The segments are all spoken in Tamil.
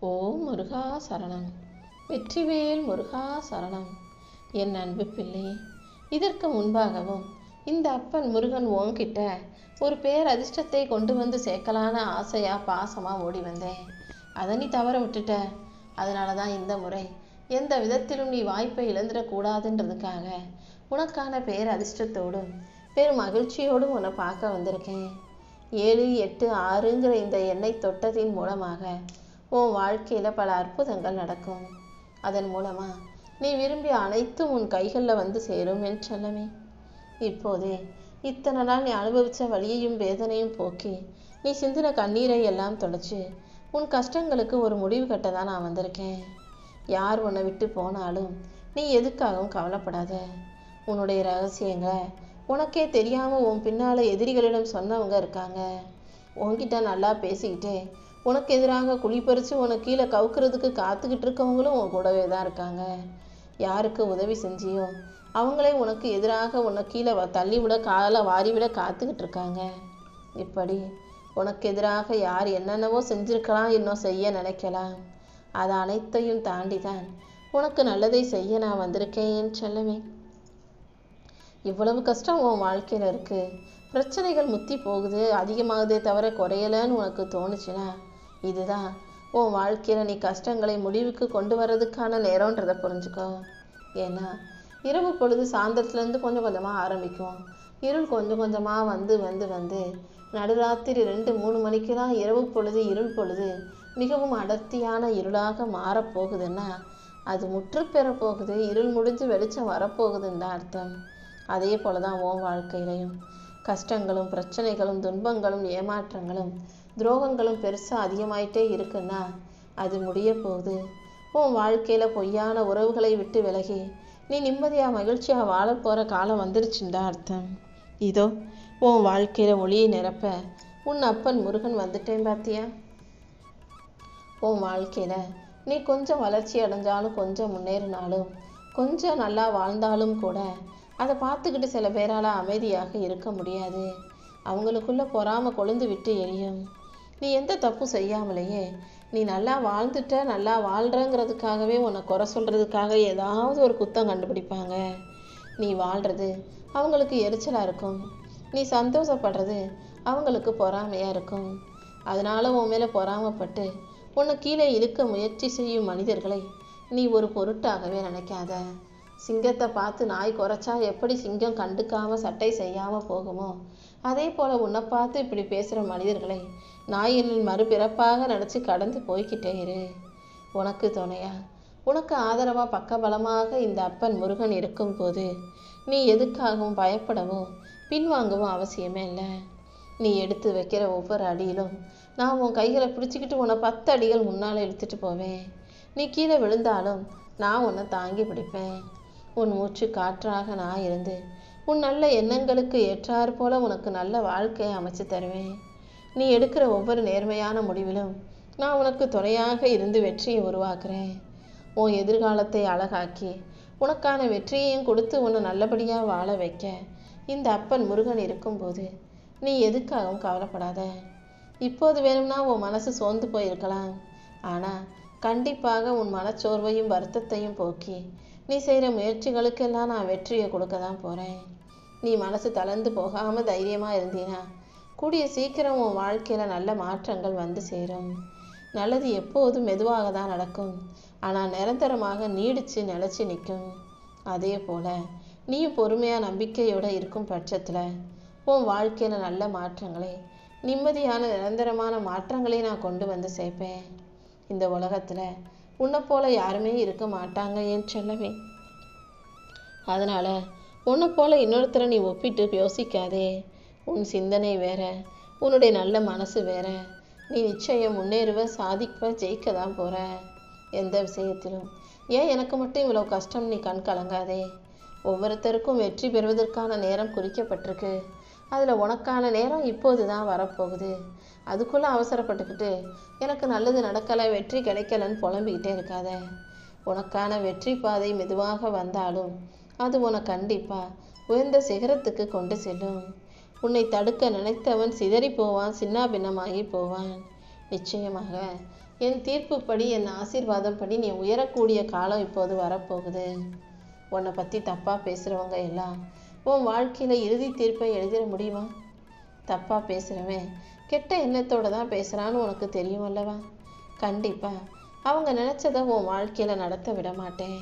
ஓம் முருகா சரணம். வெற்றிவேல் முருகா சரணம். என் அன்பு பிள்ளை, இதற்கு முன்பாகவும் இந்த அப்பன் முருகன் உன்கிட்ட ஒரு பேரதிர்ஷ்டத்தை கொண்டு வந்து சேர்க்கலான ஆசையா பாசமா ஓடி வந்தேன். அதை நீ தவற விட்டுட்ட. அதனால தான் இந்த முறை எந்த விதத்திலும் நீ வாய்ப்பை இழந்துடக்கூடாதுன்றதுக்காக உனக்கான பேரதிர்ஷ்டத்தோடும் பெரும் மகிழ்ச்சியோடும் உன்னை பார்க்க வந்திருக்கேன். 7, 8, 6ங்கிற இந்த எண்ணை தொட்டதின் மூலமாக உன் வாழ்க்கையில் பல அற்புதங்கள் நடக்கும். அதன் மூலமாக நீ விரும்பிய அனைத்தும் உன் கைகளில் வந்து சேரும் என் செல்லமே. இப்போதே இத்தனை நாள் நீ அனுபவித்த வலியையும் வேதனையும் போக்கி நீ சிந்தின கண்ணீரை எல்லாம் தொடச்சி உன் கஷ்டங்களுக்கு ஒரு முடிவு கட்ட தான் நான் வந்திருக்கேன். யார் உன்னை விட்டு போனாலும் நீ எதுக்காகவும் கவலைப்படாத. உன்னுடைய ரகசியங்களை உனக்கே தெரியாமல் உன் பின்னால் எதிரிகளிடம் சொன்னவங்க இருக்காங்க. உன்கிட்ட நல்லா பேசிக்கிட்டே உனக்கு எதிராக குழி பறித்து உனக்கு கீழே கவுக்கிறதுக்கு காத்துக்கிட்டு இருக்கவங்களும் உன் கூடவே தான் இருக்காங்க. யாருக்கு உதவி செஞ்சியோ அவங்களே உனக்கு எதிராக உன்னை கீழே தள்ளி விட காலை வாரி விட காத்துக்கிட்டு இருக்காங்க. இப்படி உனக்கு எதிராக யார் என்னென்னவோ செஞ்சிருக்கலாம், இன்னும் செய்ய நினைக்கலாம். அதை அனைத்தையும் தாண்டி தான் உனக்கு நல்லதை செய்ய நான் வந்திருக்கேன் என் செல்லமே. இவ்வளவு கஷ்டம் உன் வாழ்க்கையில் இருக்கு. பிரச்சனைகள் முத்தி போகுது, அதிகமாகுதே தவிர குறையலன்னு உனக்கு தோணுச்சுன்னா இதுதான் உன் வாழ்க்கையில் நீ கஷ்டங்களை முடிவுக்கு கொண்டு வர்றதுக்கான நேரம்ன்றதை புரிஞ்சுக்கோ. ஏன்னா இரவு பொழுது சாயந்தரத்துலேருந்து கொஞ்சம் கொஞ்சமாக ஆரம்பிக்கும். இருள் கொஞ்சம் கொஞ்சமாக வந்து நடுராத்திரி 2, 3 மணிக்கெல்லாம் இரவு பொழுது இருள் பொழுது மிகவும் அடர்த்தியான இருளாக மாறப்போகுதுன்னா அது முற்று பெற போகுது. இருள் முடிஞ்சு வெளிச்சம் வரப்போகுதுன்னு தான் அர்த்தம். அதே போல தான் உன் வாழ்க்கையிலையும் கஷ்டங்களும் பிரச்சனைகளும் துன்பங்களும் ஏமாற்றங்களும் துரோகங்களும் பெருசாக அதிகமாயிட்டே இருக்குன்னா அது முடிய போகுது. உன் வாழ்க்கையில் பொய்யான உறவுகளை விட்டு விலகி நீ நிம்மதியாக மகிழ்ச்சியாக வாழ போகிற காலம் வந்துருச்சுண்டா அர்த்தம். இதோ உன் வாழ்க்கையில் ஒளியை நிரப்ப உன் அப்பன் முருகன் வந்துட்டேன் பார்த்தியா. உன் வாழ்க்கையில் நீ கொஞ்சம் வளர்ச்சி அடைஞ்சாலும் கொஞ்சம் முன்னேறினாலும் கொஞ்சம் நல்லா வாழ்ந்தாலும் கூட அதை பார்த்துக்கிட்டு சில பேரால் அமைதியாக இருக்க முடியாது. அவங்களுக்குள்ள பொறாமை கொழுந்து விட்டு எரியும். நீ எந்த தப்பும் செய்யாமலேயே நீ நல்லா வாழ்ந்துட்ட, நல்லா வாழ்கிறங்கிறதுக்காகவே உன்னை குறை சொல்கிறதுக்காக ஏதாவது ஒரு குத்தம் கண்டுபிடிப்பாங்க. நீ வாழ்கிறது அவங்களுக்கு எரிச்சலாக இருக்கும். நீ சந்தோஷப்படுறது அவங்களுக்கு பொறாமையாக இருக்கும். அதனால் உன் மேலே பொறாமைப்பட்டு உன்னை கீழே இழுக்க முயற்சி செய்யும் மனிதர்களை நீ ஒரு பொருட்டாகவே நினைக்காத. சிங்கத்தை பார்த்து நாய் குறைச்சா எப்படி சிங்கம் கண்டுக்காமல் சட்டை செய்யாமல் போகுமோ அதே போல் உன்னை பார்த்து இப்படி பேசுகிற மனிதர்களை நாயினின் மறுபிறப்பாக நினச்சி கடந்து போய்கிட்டே இரு. உனக்கு துணையா உனக்கு ஆதரவாக பக்கபலமாக இந்த அப்பன் முருகன் இருக்கும்போது நீ எதுக்காகவும் பயப்படவோ பின்வாங்கவும் அவசியமே இல்லை. நீ எடுத்து வைக்கிற ஒவ்வொரு அடியிலும் நான் உன் கைகளை பிடிச்சிக்கிட்டு உன்னை 10 அடிகள் முன்னால் இழுத்துட்டு போவேன். நீ கீழே விழுந்தாலும் நான் உன்னை தாங்கி பிடிப்பேன். உன் மூச்சு காற்றாக நான் இருந்து உன் நல்ல எண்ணங்களுக்கு ஏற்றாறு போல உனக்கு நல்ல வாழ்க்கையை அமைச்சு தருவேன். நீ எடுக்கிற ஒவ்வொரு நேர்மையான முடிவிலும் நான் உனக்கு துணையாக இருந்து வெற்றியை உருவாக்குறேன். உன் எதிர்காலத்தை அழகாக்கி உனக்கான வெற்றியையும் கொடுத்து உன்னை நல்லபடியாக வாழ வைக்க இந்த அப்பன் முருகன் இருக்கும்போது நீ எதுக்காகவும் கவலைப்படாத. இப்போது வேணும்னா உன் மனசு சோர்ந்து போயிருக்கலாம். ஆனால் கண்டிப்பாக உன் மனச்சோர்வையும் வருத்தத்தையும் போக்கி நீ செய்கிற முயற்சிகளுக்கெல்லாம் நான் வெற்றியை கொடுக்க தான் போகிறேன். நீ மனசு தளர்ந்து போகாமல் தைரியமாக இருந்தீனா கூடிய சீக்கிரம் உன் வாழ்க்கையில் நல்ல மாற்றங்கள் வந்து சேரும். நல்லது எப்போதும் மெதுவாக தான் நடக்கும், ஆனால் நிரந்தரமாக நீடித்து நிலச்சி நிற்கும். அதே போல் நீயும் பொறுமையாக நம்பிக்கையோடு இருக்கும் பட்சத்தில் உன் வாழ்க்கையில் நல்ல மாற்றங்களை நிம்மதியான நிரந்தரமான மாற்றங்களை நான் கொண்டு வந்து சேர்ப்பேன். இந்த உலகத்தில் உன்னை போல யாருமே இருக்க மாட்டாங்க என் செல்லமே. அதனால் உன்னை போல இன்னொருத்தரை நீ ஒப்பிட்டு யோசிக்காதே. உன் சிந்தனை வேற, உன்னுடைய நல்ல மனசு வேற. நீ நிச்சயம் முன்னேறுவ, சாதிப்ப, ஜெயிக்க தான் போகிற. எந்த விஷயத்திலும் ஏன் எனக்கு மட்டும் இவ்வளோ கஷ்டம் நீ கண் கலங்காதே. ஒவ்வொருத்தருக்கும் வெற்றி பெறுவதற்கான நேரம் குறிக்கப்பட்டிருக்கு. அதில் உனக்கான நேரம் இப்போது தான் வரப்போகுது. அதுக்குள்ளே அவசரப்பட்டுக்கிட்டு எனக்கு நல்லது நடக்கலை, வெற்றி கிடைக்கலன்னு புலம்பிக்கிட்டே இருக்காத. உனக்கான வெற்றி பாதை மெதுவாக வந்தாலும் அது உனக்கு கண்டிப்பாக உயர்ந்த சிகரத்துக்கு கொண்டு செல்லும். உன்னை தடுக்க நினைத்தவன் சிதறி போவான், சின்ன பின்னமாகி போவான். நிச்சயமாக என் தீர்ப்புப்படி, என் ஆசீர்வாதம் படி நீ உயரக்கூடிய காலம் இப்போது வரப்போகுது. உன்னை பற்றி தப்பாக பேசுகிறவங்க எல்லாம் உன் வாழ்க்கையில் இறுதி தீர்ப்பை எழுதிட முடியுமா? தப்பாக பேசுகிறவன் கெட்ட எண்ணத்தோடு தான் பேசுகிறான்னு உனக்கு தெரியும் அல்லவா? கண்டிப்பாக அவங்க நினச்சதை உன் வாழ்க்கையில் நடத்த விட மாட்டேன்.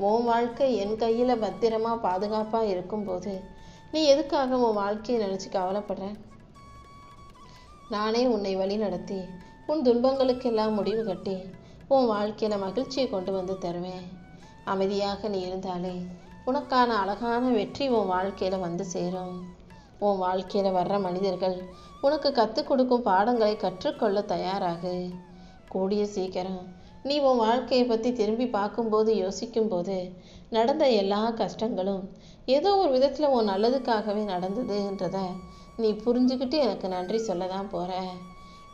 உன் வாழ்க்கை என் கையில் பத்திரமாக பாதுகாப்பாக இருக்கும்போது நீ எதுக்காக உன் வாழ்க்கையை நினச்சி கவலைப்படுற? நானே உன்னை வழி நடத்தி உன் துன்பங்களுக்கெல்லாம் முடிவு கட்டி உன் வாழ்க்கையில் மகிழ்ச்சியை கொண்டு வந்து தருவேன். அமைதியாக நீ இருந்தாலே உனக்கான அழகான வெற்றி உன் வாழ்க்கையில் வந்து சேரும். உன் வாழ்க்கையில் வர்ற மனிதர்கள் உனக்கு கற்றுக் கொடுக்கும் பாடங்களை கற்றுக்கொள்ள தயாராகு. கூடிய சீக்கிரம் நீ உன் வாழ்க்கையை பற்றி திரும்பி பார்க்கும்போது, யோசிக்கும்போது நடந்த எல்லா கஷ்டங்களும் ஏதோ ஒரு விதத்தில் உன் நல்லதுக்காகவே நடந்ததுன்றதை நீ புரிஞ்சுக்கிட்டு எனக்கு நன்றி சொல்ல தான் போகிற.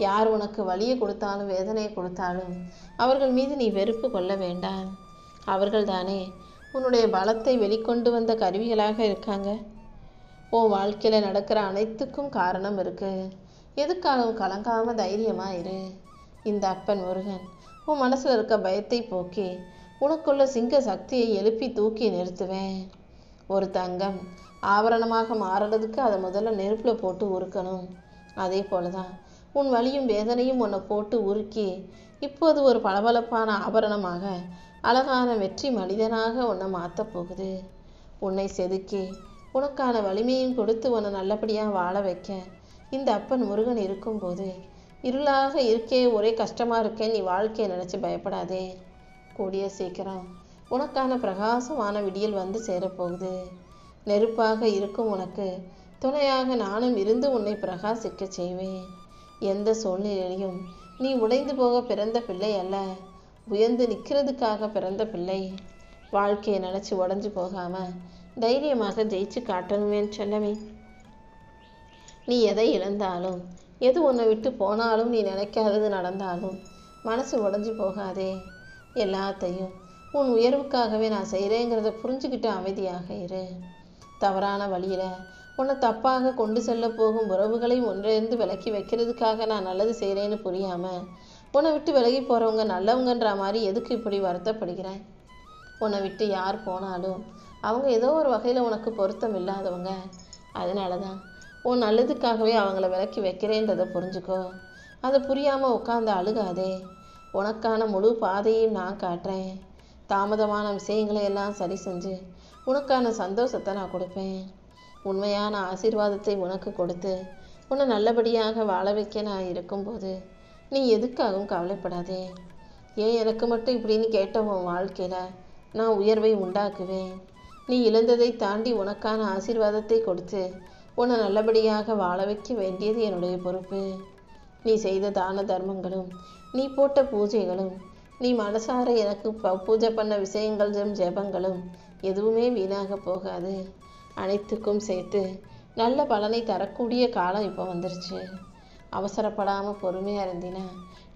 யார் உனக்கு வலியை கொடுத்தாலும் வேதனையை கொடுத்தாலும் அவர்கள் மீது நீ வெறுப்பு கொள்ள வேண்டாம். அவர்கள் தானே உன்னுடைய பலத்தை வெளிக்கொண்டு வந்த கருவிகளாக இருக்காங்க. உன் வாழ்க்கையில் நடக்கிற அனைத்துக்கும் காரணம் இருக்கு. எதுக்காகவும் கலங்காமல் தைரியமாக இரு. இந்த அப்பன் முருகன் உன் மனசில் இருக்க பயத்தை போக்கி உனக்குள்ள சிங்க சக்தியை எழுப்பி தூக்கி நிறுத்துவேன். ஒரு தங்கம் ஆபரணமாக மாறுறதுக்கு அதை முதல்ல நெருப்பில் போட்டு உருக்கணும். அதே போல தான் உன் வலியும் வேதனையும் உன்னை போட்டு உருக்கி இப்போது ஒரு பளபளப்பான ஆபரணமாக, அழகான வெற்றி மனிதனாக உன்னை மாற்றப் போகுது. உன்னை செதுக்கி உனக்கான வலிமையும் கொடுத்து உன்னை நல்லபடியாக வாழ வைக்க இந்த அப்பன் முருகன் இருக்கும்போது, இருளாக இருக்கே, ஒரே கஷ்டமாக இருக்கே, நீ வாழ்க்கையை நினச்சி பயப்படாதே. கூடிய சீக்கிரம் உனக்கான பிரகாசமான விடியல் வந்து சேரப்போகுது. நெருப்பாக இருக்கும் உனக்கு துணையாக நானும் இருந்து உன்னை பிரகாசிக்க செய்வேன். எந்த சூழ்நிலையிலையும் நீ உடைந்து போக பிறந்த பிள்ளை அல்ல, உயர்ந்து நிற்கிறதுக்காக பிறந்த பிள்ளை. வாழ்க்கையை நினச்சி உடஞ்சி போகாமல் தைரியமாக ஜெயிச்சு காட்டணுமேன்னு செல்லமே. நீ எதை இழந்தாலும், எது உன்னை விட்டு போனாலும், நீ நினைக்காதது நடந்தாலும் மனசு உடஞ்சி போகாதே. எல்லாத்தையும் உன் உயர்வுக்காகவே நான் செய்கிறேங்கிறத புரிஞ்சுக்கிட்டு அமைதியாக இரு. தவறான வழியில் உன்னை தப்பாக கொண்டு செல்ல போகும் உறவுகளை ஒன்றிருந்து விலக்கி வைக்கிறதுக்காக நான் நல்லது செய்கிறேன்னு புரியாமல் உன்னை விட்டு விலகி போகிறவங்க நல்லவங்கன்ற மாதிரி எதுக்கு இப்படி வருத்தப்படுகிறேன்? உன்னை விட்டு யார் போனாலும் அவங்க ஏதோ ஒரு வகையில் உனக்கு பொருத்தம் இல்லாதவங்க. அதனால தான் உன் நல்லதுக்காகவே அவங்கள விலக்கி வைக்கிறேன்றதை புரிஞ்சுக்கோ. அதை புரியாமல் உட்காந்து அழுகாதே. உனக்கான முழு பாதையையும் நான் காட்டுறேன். தாமதமான விஷயங்களை எல்லாம் சரி செஞ்சு உனக்கான சந்தோஷத்தை நான் கொடுப்பேன். உண்மையான ஆசீர்வாதத்தை உனக்கு கொடுத்து உன்னை நல்லபடியாக வாழ வைக்க நான் இருக்கும்போது நீ எதுக்காகவும் கவலைப்படாதே. ஏன் எனக்கு மட்டும் இப்படின்னு கேட்ட உன் வாழ்க்கையில் நான் உயர்வை உண்டாக்குவேன். நீ இழந்ததை தாண்டி உனக்கான ஆசீர்வாதத்தை கொடுத்து உன்னை நல்லபடியாக வாழ வைக்க வேண்டியது என்னுடைய பொறுப்பு. நீ செய்த தான தர்மங்களும், நீ போட்ட பூஜைகளும், நீ மனசார எனக்கு பூஜை பண்ண விஷயங்கள், ஜெபங்களும் எதுவுமே வீணாக போகாது. அனைத்துக்கும் சேர்த்து நல்ல பலனை தரக்கூடிய காலம் இப்போ வந்துருச்சு. அவசரப்படாமல் பொறுமையாக இருந்தினா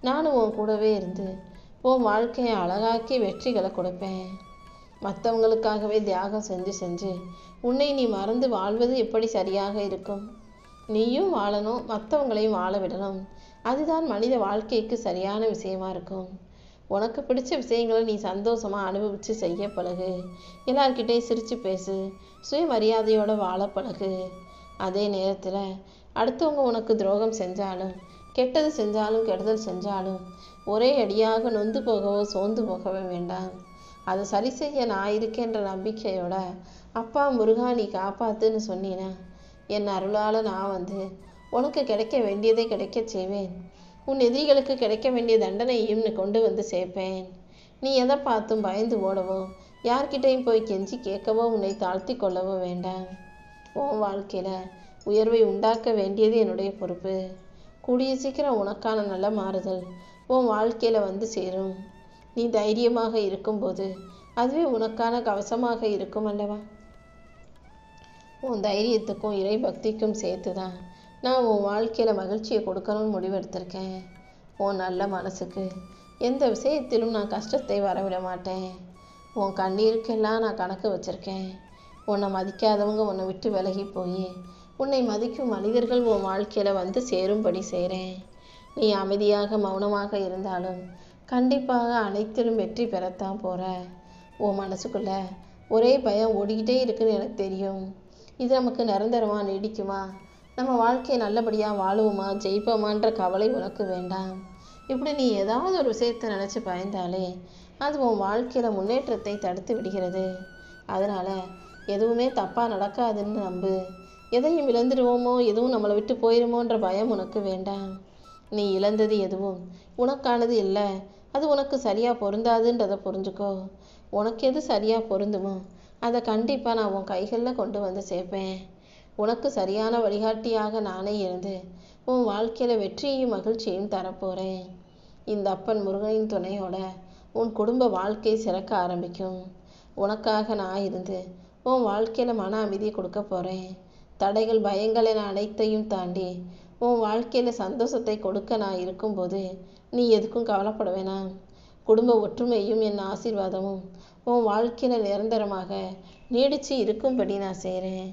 நானும் உன் கூடவே இருந்து உன் வாழ்க்கையை அழகாக்கி வெற்றிகளை கொடுப்பேன். மற்றவங்களுக்காகவே தியாகம் செஞ்சு உன்னை நீ மறந்து வாழ்வது எப்படி சரியாக இருக்கும்? நீயும் வாழணும், மற்றவங்களையும் வாழ விடணும். அதுதான் மனித வாழ்க்கைக்கு சரியான விஷயமா இருக்கும். உனக்கு பிடிச்ச விஷயங்களை நீ சந்தோஷமாக அனுபவித்து செய்ய பழகு. எல்லார்கிட்டையும் சிரித்து பேசு. சுயமரியாதையோடு வாழ பழகு. அதே நேரத்தில் அடுத்தவங்க உனக்கு துரோகம் செஞ்சாலும், கெட்டது செஞ்சாலும், கெடுதல் செஞ்சாலும் ஒரே அடியாக நொந்து போகவோ சோர்ந்து போகவே வேண்டாம். அதை சரி செய்ய நான் இருக்கேன்ற நம்பிக்கையோட அப்பா முருகா நீ காப்பாத்துன்னு சொன்னீனா என் அருளால் நான் வந்து உனக்கு கிடைக்க வேண்டியதை கிடைக்க செய்வேன். உன் எதிரிகளுக்கு கிடைக்க வேண்டிய தண்டனையும் கொண்டு வந்து சேர்ப்பேன். நீ எதை பார்த்தும் பயந்து ஓடவோ, யார்கிட்டையும் போய் கெஞ்சி கேட்கவோ, உன்னை தாழ்த்தி கொள்ளவோ வேண்டாம். உன் வாழ்க்கையில் உயர்வை உண்டாக்க வேண்டியது என்னுடைய பொறுப்பு. கூடிய சீக்கிரம் உனக்கான நல்ல மாறுதல் உன் வாழ்க்கையில் வந்து சேரும். நீ தைரியமாக இருக்கும்போது அதுவே உனக்கான கவசமாக இருக்கும் அல்லவா? உன் தைரியத்துக்கும் இறை பக்திக்கும் சேர்த்து தான் நான் உன் வாழ்க்கையில் மகிழ்ச்சியை கொடுக்கணும்னு முடிவெடுத்திருக்கேன். உன் நல்ல மனசுக்கு எந்த விஷயத்திலும் நான் கஷ்டத்தை வரவிட மாட்டேன். உன் கண்ணீருக்கெல்லாம் நான் கணக்கு வச்சுருக்கேன். உன்னை மதிக்காதவங்க உன்னை விட்டு விலகி போய் உன்னை மதிக்கும் மனிதர்கள் உன் வாழ்க்கையில் வந்து சேரும்படி செய்கிறேன். நீ அமைதியாக மௌனமாக இருந்தாலும் கண்டிப்பாக அனைத்திலும் வெற்றி பெறத்தான் போற. உன் மனசுக்குள்ள ஒரே பயம் ஓடிக்கிட்டே இருக்குன்னு எனக்கு தெரியும். இது நமக்கு நிரந்தரமாக நீடிக்குமா? நம்ம வாழ்க்கையை நல்லபடியாக வாழுவோமா, ஜெயிப்போமான்ற கவலை உனக்கு வேண்டாம். இப்படி நீ ஏதாவது ஒரு விஷயத்தை நினச்சி பயந்தாலே அது உன் வாழ்க்கையில் முன்னேற்றத்தை தடுத்து விடுகிறது. அதனால் எதுவுமே தப்பாக நடக்காதுன்னு நம்பு. எதையும் இழந்துடுவோமோ, எதுவும் நம்மளை விட்டு போயிடுமோன்ற பயம் உனக்கு வேண்டாம். நீ இழந்தது எதுவும் உனக்கானது இல்லை. அது உனக்கு சரியாக பொருந்தாதுன்றதை புரிஞ்சுக்கோ. உனக்கு எது சரியாக பொருந்துமோ அதை கண்டிப்பாக நான் உன் கைகளில் கொண்டு வந்து சேர்ப்பேன். உனக்கு சரியான வழிகாட்டியாக நானே இருந்து உன் வாழ்க்கையில் வெற்றியையும் மகிழ்ச்சியையும் தரப்போகிறேன். இந்த அப்பன் முருகனின் துணையோட உன் குடும்ப வாழ்க்கை சிறக்க ஆரம்பிக்கும். உனக்காக நான் இருந்து உன் வாழ்க்கையில் மன அமைதியை கொடுக்க போகிறேன். தடைகள் பயங்கள் என அனைத்தையும் தாண்டி உன் வாழ்க்கையில் சந்தோஷத்தை கொடுக்க நான் இருக்கும்போது நீ எதுக்கும் கவலைப்பட வேணாம். குடும்ப ஒற்றுமையும் என் ஆசீர்வாதமும் உன் வாழ்க்கையில் நிரந்தரமாக நீடித்து இருக்கும்படி நான் செய்கிறேன்.